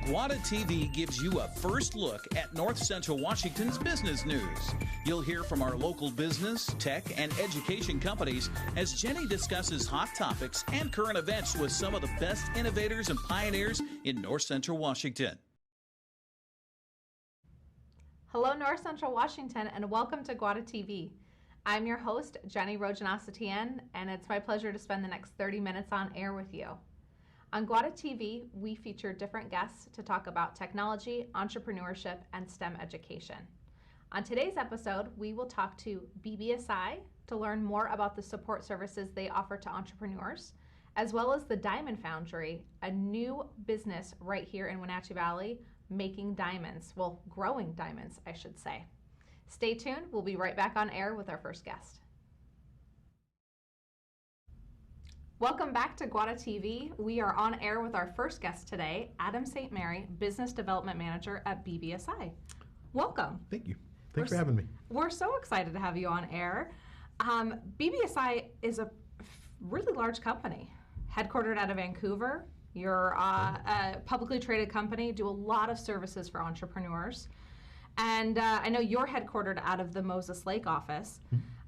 GWATA TV gives you a first look at North Central Washington's business news. You'll hear from our local business, tech, and education companies as Jenny discusses hot topics and current events with some of the best innovators and pioneers in North Central Washington. Hello, North Central Washington, and welcome to GWATA TV. I'm your host, Jenny Rojanasatian, and it's my pleasure to spend the next 30 minutes on air with you. On GWATA TV, we feature different guests to talk about technology, entrepreneurship, and STEM education. On today's episode, we will talk to BBSI to learn more about the support services they offer to entrepreneurs, as well as the Diamond Foundry, a new business right here in Wenatchee Valley, making diamonds, well, growing diamonds, I should say. Stay tuned, we'll be right back on air with our first guest. Welcome back to GWATA TV. We are on air with our first guest today, Adam St. Mary, Business Development Manager at BBSI. Welcome. Thank you. Thanks for having me. We're so excited to have you on air. BBSI is a really large company, headquartered out of Vancouver. You're a publicly traded company, do a lot of services for entrepreneurs. And I know you're headquartered out of the Moses Lake office.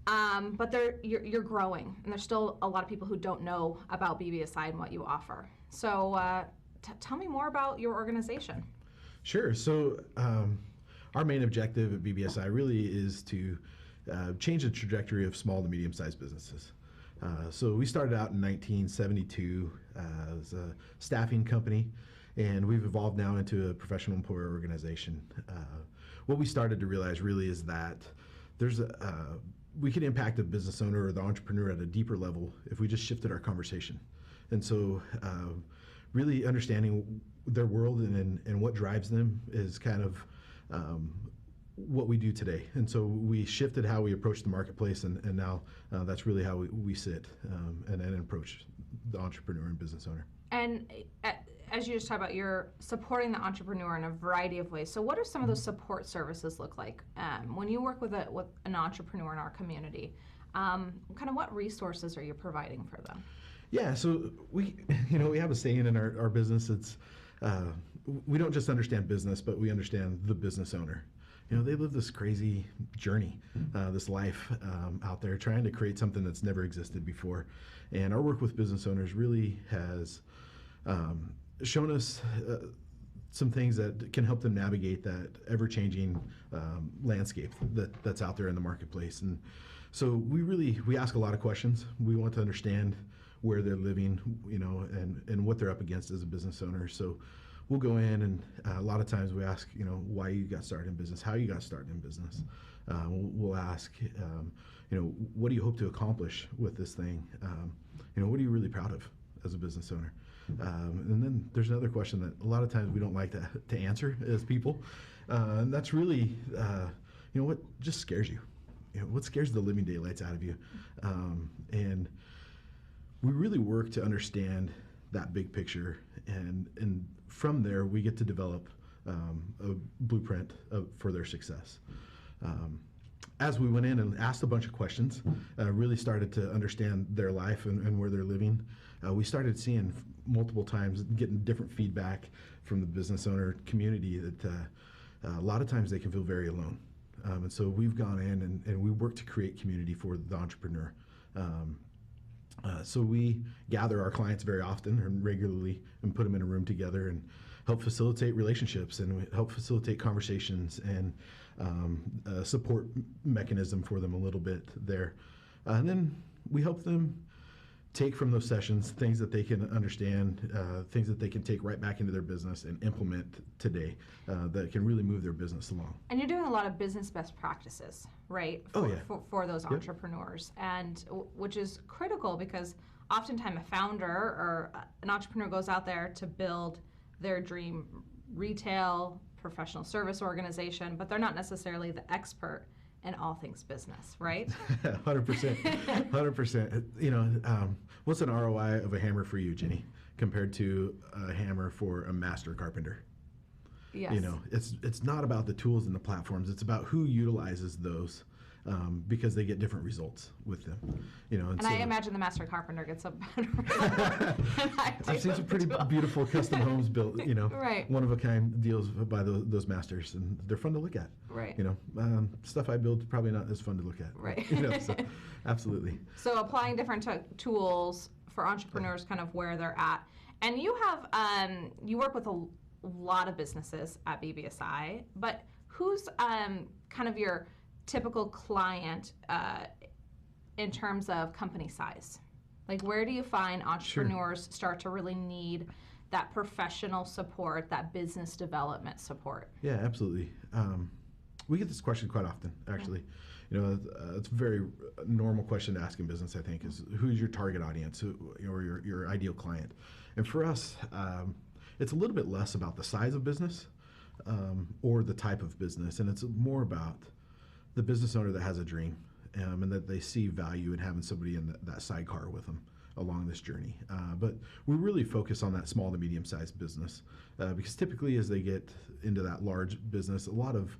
But you're growing, and there's still a lot of people who don't know about BBSI and what you offer. So tell me more about your organization. Sure. So our main objective at BBSI really is to change the trajectory of small to medium-sized businesses. So we started out in 1972 as a staffing company, and we've evolved now into a professional employer organization. What we started to realize really is that there's we could impact a business owner or the entrepreneur at a deeper level if we just shifted our conversation. And so really understanding their world and what drives them is kind of what we do today. And so we shifted how we approach the marketplace, and now that's really how we sit and approach the entrepreneur and business owner. And as you just talked about, you're supporting the entrepreneur in a variety of ways. So what do some of those support services look like? When you work with an entrepreneur in our community, kind of what resources are you providing for them? Yeah, so we have a saying in our business. It's we don't just understand business, but we understand the business owner. They live this crazy journey, this life out there, trying to create something that's never existed before. And our work with business owners really has shown us some things that can help them navigate that ever-changing landscape that's out there in the marketplace. And so we ask a lot of questions. We want to understand where they're living, and what they're up against as a business owner. So we'll go in, and a lot of times we ask, why you got started in business, how you got started in business. We'll ask, what do you hope to accomplish with this thing? What are you really proud of as a business owner? And then there's another question that a lot of times we don't like to answer as people, and that's really, what just scares you? What scares the living daylights out of you? And we really work to understand that big picture, and from there we get to develop a blueprint for their success. As we went in and asked a bunch of questions, really started to understand their life and where they're living, we started seeing multiple times, getting different feedback from the business owner community that a lot of times they can feel very alone. And so we've gone in and we work to create community for the entrepreneur. So we gather our clients very often and regularly and put them in a room together and help facilitate relationships and help facilitate conversations and a support mechanism for them a little bit there. And then we help them take from those sessions things that they can understand, things that they can take right back into their business and implement today that can really move their business along. And you're doing a lot of business best practices, right? For those entrepreneurs, and which is critical because oftentimes a founder or an entrepreneur goes out there to build their dream retail, professional service organization, but they're not necessarily the expert in all things business, right? 100%. 100%. What's an ROI of a hammer for you, Jenny, compared to a hammer for a master carpenter? Yes. It's not about the tools and the platforms. It's about who utilizes those because they get different results with them. And so, I imagine the master carpenter gets a better result than I do. I've seen some pretty beautiful custom homes built, Right. one of a kind deals by those masters, and they're fun to look at. Right. Stuff I build probably not as fun to look at. Right. So, absolutely. So applying different tools for entrepreneurs, kind of where they're at. And you have, you work with a lot of businesses at BBSI, but who's kind of your typical client in terms of company size? Like, where do you find entrepreneurs start to really need that professional support, that business development support? Yeah, absolutely. We get this question quite often, actually. It's a very normal question to ask in business, I think, is who's your target audience, or your ideal client? And for us, it's a little bit less about the size of business or the type of business, and it's more about the business owner that has a dream and that they see value in having somebody in that sidecar with them along this journey. But we really focus on that small to medium-sized business because typically as they get into that large business, a lot of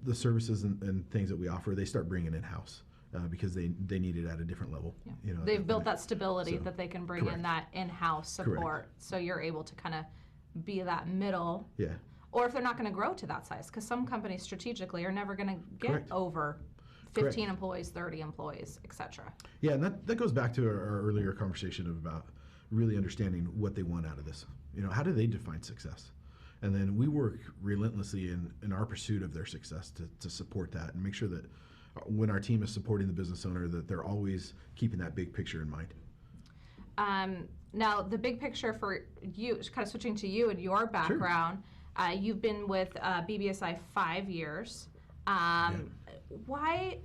the services and things that we offer, they start bringing in-house because they need it at a different level. Yeah. They've built that stability so, that they can bring in that in-house support. Correct. So you're able to kind of be that middle. Yeah. Or if they're not going to grow to that size, because some companies strategically are never going to get Correct. over 15 Correct. employees, 30 employees, etc. Yeah, and that goes back to our earlier conversation about really understanding what they want out of this. How do they define success? And then we work relentlessly in our pursuit of their success to support that and make sure that when our team is supporting the business owner, that they're always keeping that big picture in mind. Now, the big picture for you, kind of switching to you and your background, you've been with BBSI 5 years. Why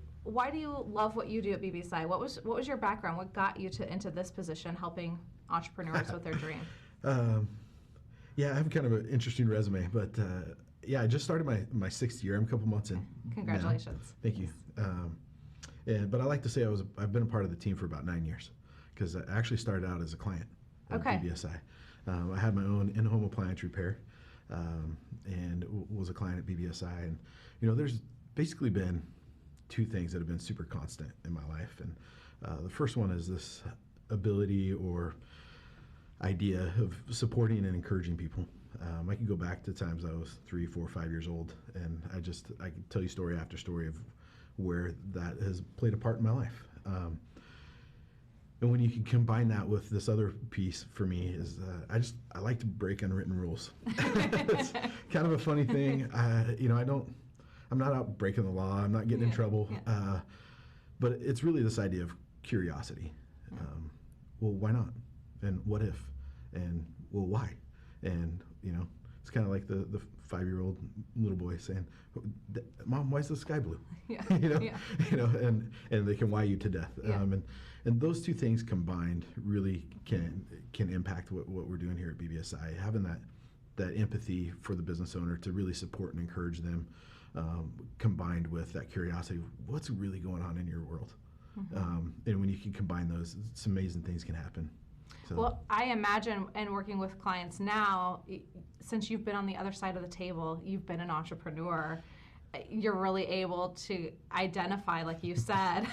do you love what you do at BBSI? What was your background? What got you into this position, helping entrepreneurs with their dream? Yeah, I have kind of an interesting resume, but I just started my 6th year. I'm a couple months in. Congratulations. Now. Thank you. But I like to say I've been a part of the team for about 9 years because I actually started out as a client at BBSI. I had my own in-home appliance repair and was a client at BBSI. And there's basically been 2 things that have been super constant in my life. And the first one is this ability or idea of supporting and encouraging people. I can go back to times I was 3, 4, 5 years old, and I can tell you story after story of where that has played a part in my life. And when you can combine that with this other piece for me is I like to break unwritten rules. It's kind of a funny thing. I'm not out breaking the law. I'm not getting in trouble. Yeah. But it's really this idea of curiosity. Well, why not? And what if? And well, why? And it's kind of like the 5-year-old little boy saying, "Mom, why is the sky blue?" Yeah. And they can why you to death. Yeah. And those 2 things combined really can impact what we're doing here at BBSI. Having that empathy for the business owner to really support and encourage them, combined with that curiosity, what's really going on in your world? Mm-hmm. And when you can combine those, some amazing things can happen. So. Well, I imagine, and working with clients now, since you've been on the other side of the table, you've been an entrepreneur, you're really able to identify, like you said,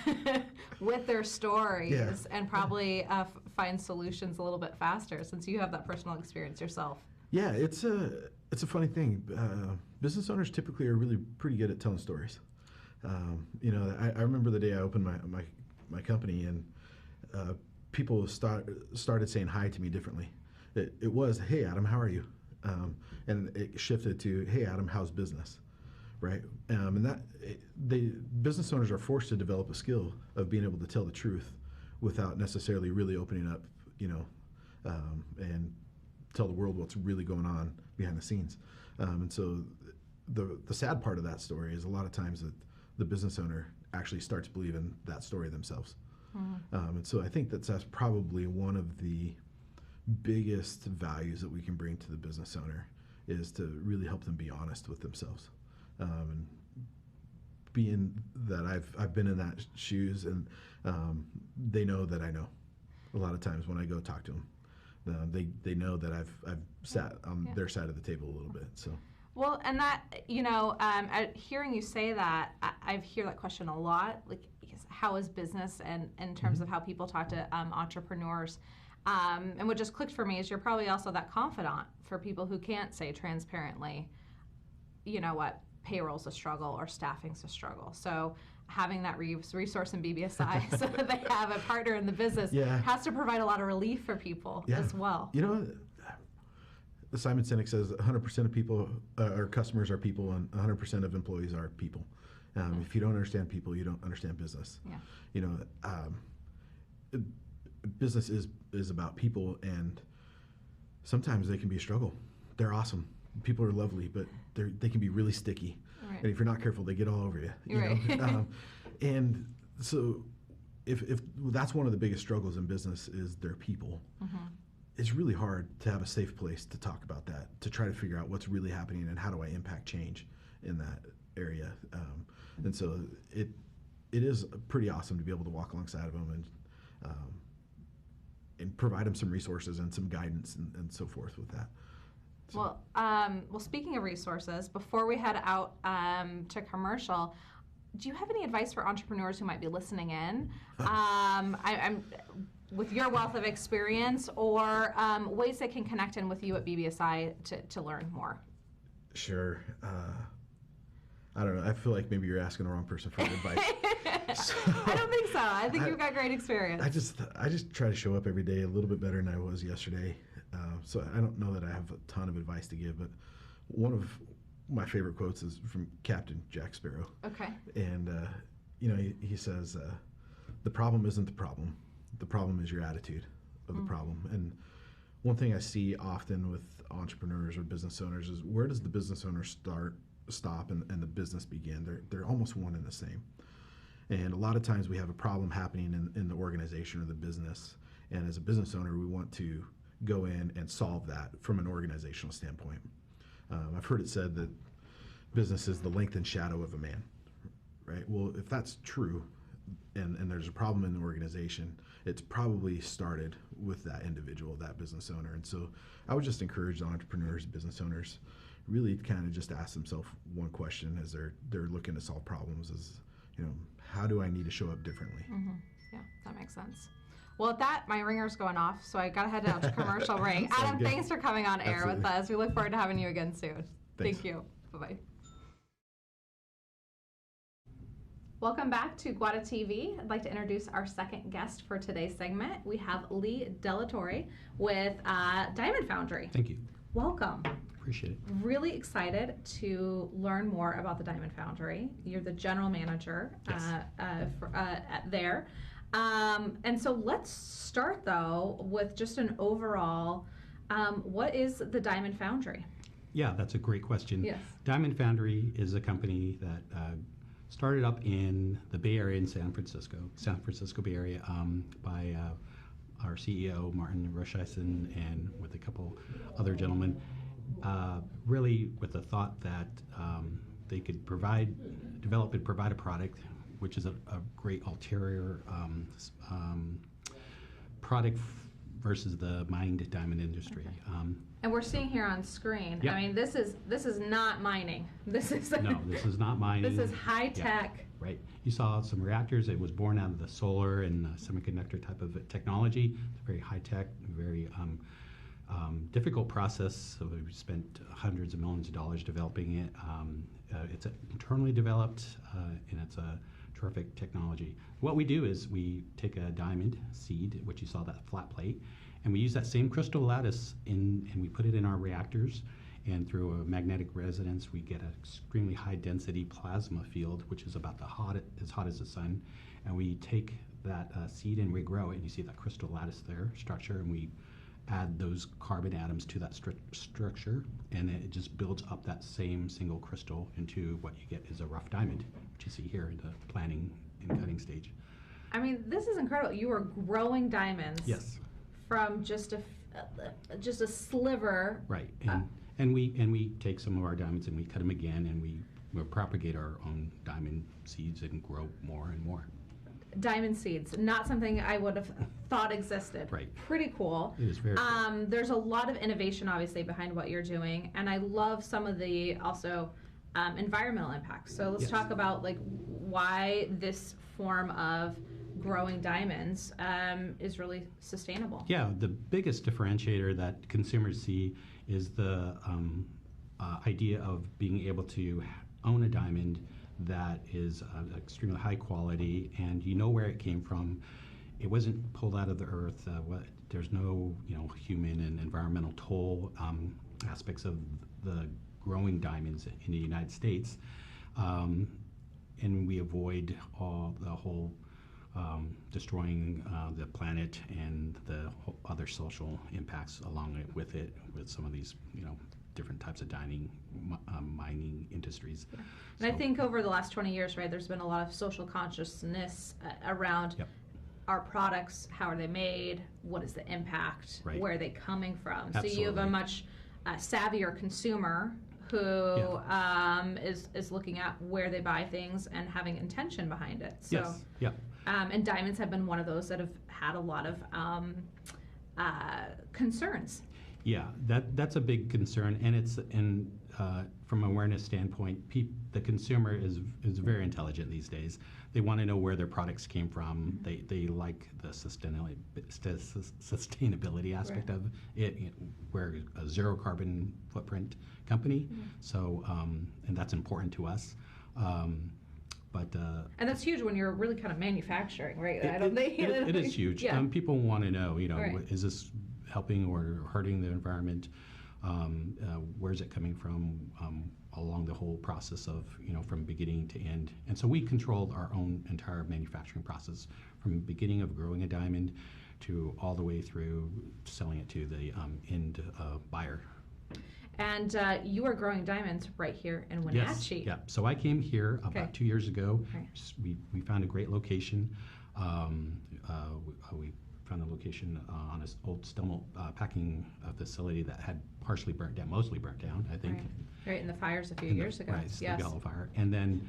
with their stories and probably find solutions a little bit faster since you have that personal experience yourself. Yeah, it's a funny thing. Business owners typically are really pretty good at telling stories. I remember the day I opened my company and people started saying hi to me differently. It was, "Hey, Adam, how are you?" And it shifted to, "Hey, Adam, how's business?" Right? And business owners are forced to develop a skill of being able to tell the truth without necessarily really opening up, and tell the world what's really going on behind the scenes. And so the sad part of that story is a lot of times that the business owner actually starts believing that story themselves. Mm-hmm. And so I think that's probably one of the biggest values that we can bring to the business owner is to really help them be honest with themselves. And being that I've been in that shoes, and they know that I know. A lot of times when I go talk to them, they know that I've sat on their side of the table a little bit. So. Well, and that, hearing you say that, I hear that question a lot. Like, how is business, and in terms of how people talk to entrepreneurs? And what just clicked for me is you're probably also that confidant for people who can't say transparently, you know what, payroll's a struggle or staffing's a struggle. So having that resource in BBSI so that they have a partner in the business has to provide a lot of relief for people as well. You know, Simon Sinek says 100% of people, or customers are people, and 100% of employees are people. If you don't understand people, you don't understand business. Yeah. You know, business is about people, and sometimes they can be a struggle. They're awesome. People are lovely, but they can be really sticky. Right. And if you're not careful, they get all over you. You know? And so if that's one of the biggest struggles in business is their people. It's really hard to have a safe place to talk about that, to try to figure out what's really happening and how do I impact change in that area. And so it is pretty awesome to be able to walk alongside of them and provide them some resources and some guidance and so forth with that. So. Well, speaking of resources, before we head out to commercial, do you have any advice for entrepreneurs who might be listening in? I'm with your wealth of experience, or ways they can connect in with you at BBSI to learn more? Sure. I don't know. I feel like maybe you're asking the wrong person for advice. I don't think so. I think you've got great experience. I just try to show up every day a little bit better than I was yesterday. So I don't know that I have a ton of advice to give, but one of my favorite quotes is from Captain Jack Sparrow. Okay. And he says, "The problem isn't the problem. The problem is your attitude of the problem." And one thing I see often with entrepreneurs or business owners is, where does the business owner stop, and the business begin? They're almost one and the same. And a lot of times we have a problem happening in the organization or the business, and as a business owner, we want to go in and solve that from an organizational standpoint. I've heard it said that business is the length and shadow of a man, right? Well, if that's true, and there's a problem in the organization, it's probably started with that individual, that business owner. And so I would just encourage the entrepreneurs, business owners, really kind of just ask themselves one question as they're looking to solve problems: is, how do I need to show up differently? Yeah, that makes sense. Well, at that, my ringer's going off, so I got to head out to commercial break. Adam, thanks for coming on air with us. We look forward to having you again soon. Thanks. Thank you. Bye-bye. Welcome back to GWATA TV. I'd like to introduce our second guest for today's segment. We have Lee Delatorre with Diamond Foundry. Thank you. Welcome. Appreciate it. Really excited to learn more about the Diamond Foundry. You're the general manager there. And so let's start, though, with just an overall, what is the Diamond Foundry? Yeah, that's a great question. Yes. Diamond Foundry is a company that started up in the Bay Area in San Francisco Bay Area, by our CEO, Martin Rocheisen, and with a couple other gentlemen, really with the thought that they could develop and provide a product which is a great ulterior product versus the mined diamond industry. Okay. And we're seeing here on screen. Yep. I mean, this is not mining. This is no, this is not mining. This is high tech. Yeah, right. You saw some reactors. It was born out of the solar and semiconductor type of technology. It's very high tech, very difficult process. So we spent hundreds of millions of dollars developing it. It's internally developed, and it's a terrific technology. What we do is we take a diamond seed, which you saw that flat plate, and we use that same crystal lattice and we put it in our reactors, and through a magnetic resonance we get an extremely high density plasma field, which is about as hot as the sun, and we take that seed and regrow it, and you see that crystal lattice there structure, and we add those carbon atoms to that structure, and it just builds up that same single crystal into what you get is a rough diamond, which you see here in the planning and cutting stage. I mean, this is incredible. You are growing diamonds. Yes. From just a sliver. Right, and we take some of our diamonds and we cut them again, and we propagate our own diamond seeds and grow more and more. diamond seeds, not something I would have thought existed. Right. Pretty cool. It is very cool. There's a lot of innovation, obviously, behind what you're doing, and I love some of the also environmental impacts. So let's Yes. talk about like why this form of growing diamonds is really sustainable. Yeah, the biggest differentiator that consumers see is the idea of being able to own a diamond that is extremely high quality, and you know where it came from. It wasn't pulled out of the earth. There's no human and environmental toll aspects of the growing diamonds in the United States, and we avoid the whole destroying the planet and the other social impacts along with it, with some of these different types of mining industries. Yeah. And I think over the last 20 years, right, there's been a lot of social consciousness around our products. How are they made? What is the impact? Right. Where are they coming from? Absolutely. So you have a much savvier consumer who is looking at where they buy things and having intention behind it. So, yes. Yeah. And diamonds have been one of those that have had a lot of concerns. Yeah, that's a big concern, and from an awareness standpoint, the consumer is very intelligent these days. They want to know where their products came from. They like the sustainability aspect of it. We're a zero carbon footprint company, so and that's important to us. And that's huge when you're really kind of manufacturing, right? I don't think it is huge. Yeah. People want to know, Right. is this helping or hurting the environment? Where's it coming from along the whole process of, from beginning to end? And so we control our own entire manufacturing process from the beginning of growing a diamond to all the way through selling it to the end buyer. And you are growing diamonds right here in Wenatchee. Yes, yeah. So I came here about 2 years ago. Okay. We found a great location. We found a location on an old steel mill packing facility that had partially burnt down, mostly burnt down, I think. Right, in the fires a few years ago. Right, the Gallo fire. And then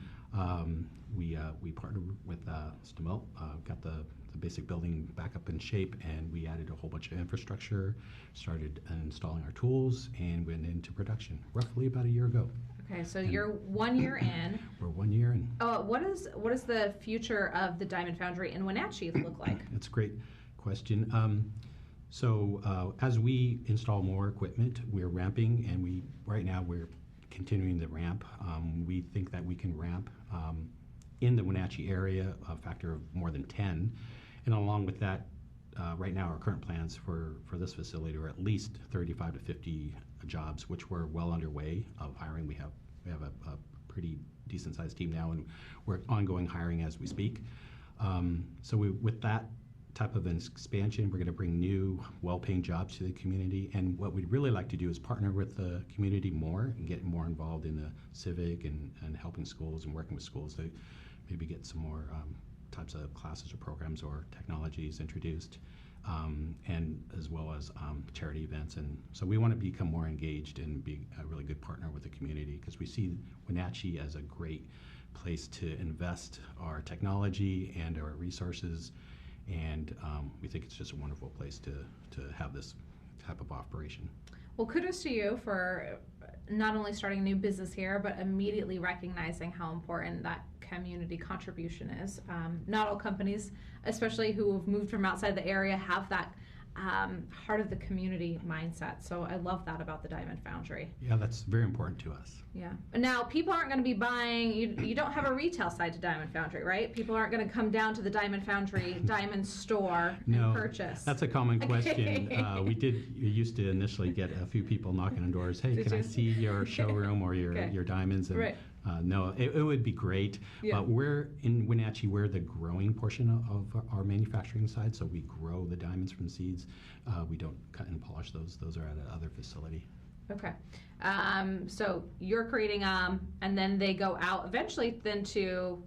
we partnered with steel mill, got the basic building back up in shape, and we added a whole bunch of infrastructure, started installing our tools, and went into production roughly about a year ago. Okay, so you're 1 year in. We're 1 year in. What is the future of the Diamond Foundry in Wenatchee look like? That's a great question. So as we install more equipment, we're ramping, and right now we're continuing the ramp. We think that we can ramp in the Wenatchee area a factor of more than 10. And along with that, right now our current plans for this facility are at least 35 to 50 jobs, which we're well underway of hiring. We have a pretty decent sized team now, and we're ongoing hiring as we speak. So with that type of an expansion, we're going to bring new, well-paying jobs to the community. And what we'd really like to do is partner with the community more and get more involved in the civic and helping schools and working with schools to maybe get some more types of classes or programs or technologies introduced, and as well as charity events. And so we want to become more engaged and be a really good partner with the community, because we see Wenatchee as a great place to invest our technology and our resources. And we think it's just a wonderful place to have this type of operation. Well, kudos to you for not only starting a new business here, but immediately recognizing how important that community contribution is. Not all companies, especially who have moved from outside the area, have that heart of the community mindset. So I love that about the Diamond Foundry. Yeah, that's very important to us. Yeah. Now, people aren't going to be buying, you don't have a retail side to Diamond Foundry, right? People aren't going to come down to the Diamond Foundry diamond store and purchase. That's a common question. We used to initially get a few people knocking on doors. Hey, can I see your showroom or your diamonds? And, right. No, it would be great. Yeah. But we're in Wenatchee, we're the growing portion of our manufacturing side. So we grow the diamonds from seeds. We don't cut and polish those. Those are at another facility. Okay. So you're creating and then they go out eventually then to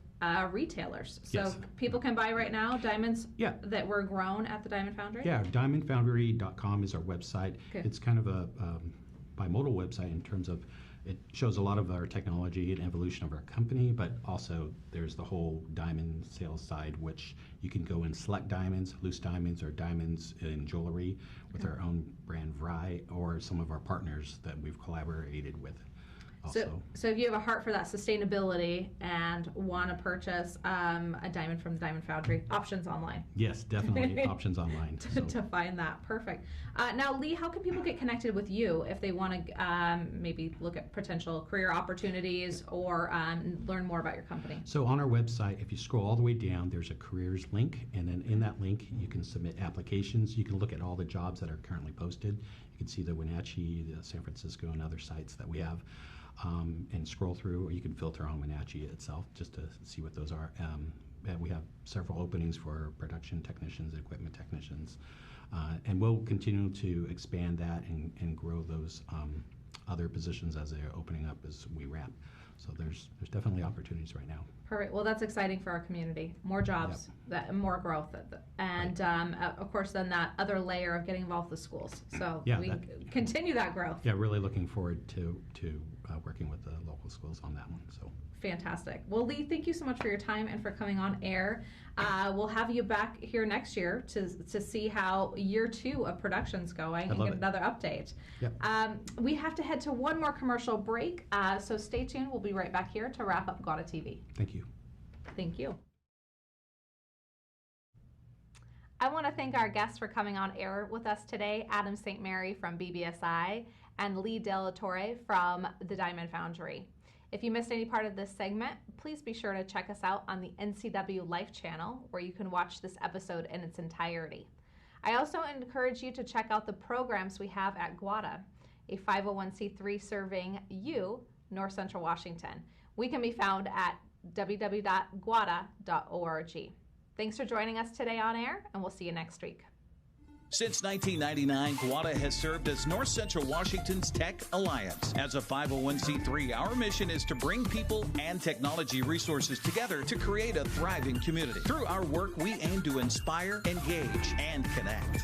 retailers. So Yes. people can buy right now diamonds Yeah. that were grown at the Diamond Foundry? Yeah, diamondfoundry.com is our website. Okay. It's kind of a bimodal website in terms of it shows a lot of our technology and evolution of our company, but also there's the whole diamond sales side, which you can go and select diamonds, loose diamonds, or diamonds in jewelry with our own brand Vry, or some of our partners that we've collaborated with. So if you have a heart for that sustainability and want to purchase a diamond from the Diamond Foundry, options online. Yes, definitely options online. To find that. Perfect. Now, Lee, how can people get connected with you if they want to maybe look at potential career opportunities or learn more about your company? So on our website, if you scroll all the way down, there's a careers link, and then in that link, you can submit applications. You can look at all the jobs that are currently posted. You can see the Wenatchee, the San Francisco, and other sites that we have. And scroll through, or you can filter on Wenatchee itself just to see what those are. We have several openings for production technicians, equipment technicians, and we'll continue to expand that and grow those other positions as they're opening up as we ramp. So there's definitely opportunities right now. Perfect. Well, that's exciting for our community. More jobs, more growth, and of course, then that other layer of getting involved with the schools. So continue that growth. Yeah, really looking forward to working with the local schools on that one. So fantastic. Well, Lee, thank you so much for your time and for coming on air. We'll have you back here next year to see how year 2 of production's going and get another update. Yep. We have to head to one more commercial break, so stay tuned. We'll be right back here to wrap up GWATA TV. Thank you. Thank you. I want to thank our guests for coming on air with us today, Adam St. Mary from BBSI and Lee Delatorre from the Diamond Foundry. If you missed any part of this segment, please be sure to check us out on the NCW Life channel, where you can watch this episode in its entirety. I also encourage you to check out the programs we have at GWATA, a 501c3 serving you, North Central Washington. We can be found at www.gwata.org. Thanks for joining us today on air, and we'll see you next week. Since 1999, GWATA has served as North Central Washington's Tech Alliance. As a 501c3, our mission is to bring people and technology resources together to create a thriving community. Through our work, we aim to inspire, engage, and connect.